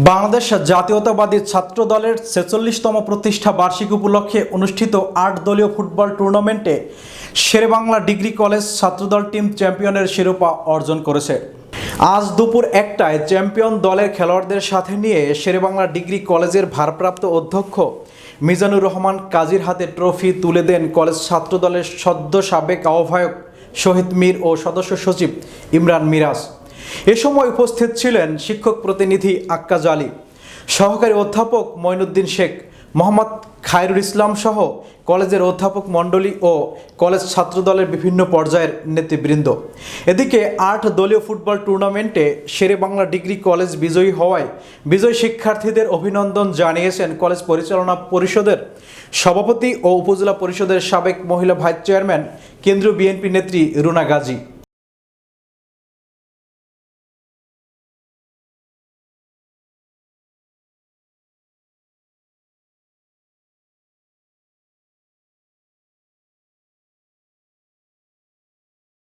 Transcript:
বাংলাদেশ জাতীয়তাবাদী ছাত্র দলের ৪৬তম প্রতিষ্ঠা বার্ষিকী উপলক্ষে অনুষ্ঠিত ৮ দলীয় ফুটবল টুর্নামেন্টে শেরেবাংলা ডিগ্রি কলেজ ছাত্রদল টিম চ্যাম্পিয়নের শিরোপা অর্জন করেছে। আজ দুপুর ১টায় চ্যাম্পিয়ন দলের খেলোয়াড়দের সাথে নিয়ে শেরেবাংলা ডিগ্রি কলেজের ভারপ্রাপ্ত অধ্যক্ষ মিজানুর রহমান কাজীর হাতে ট্রফি তুলে দেন কলেজ ছাত্রদলের সদ্য সাবেক আহ্বায়ক শহীদ মীর ও সদস্য সচিব ইমরান মিরাজ। এ সময় উপস্থিত ছিলেন শিক্ষক প্রতিনিধি আক্কাজ আলী, সহকারী অধ্যাপক মঈনুদ্দিন শেখ, মোহাম্মদ খায়রুল ইসলাম সহ কলেজের অধ্যাপক মণ্ডলী ও কলেজ ছাত্রদলের বিভিন্ন পর্যায়ের নেতৃবৃন্দ। এদিকে ৮ দলীয় ফুটবল টুর্নামেন্টে শেরেবাংলা ডিগ্রি কলেজ বিজয়ী হওয়ায় বিজয়ী শিক্ষার্থীদের অভিনন্দন জানিয়েছেন কলেজ পরিচালনা পরিষদের সভাপতি ও উপজেলা পরিষদের সাবেক মহিলা ভাইস চেয়ারম্যান, কেন্দ্রীয় বিএনপি নেত্রী রুনা গাজী।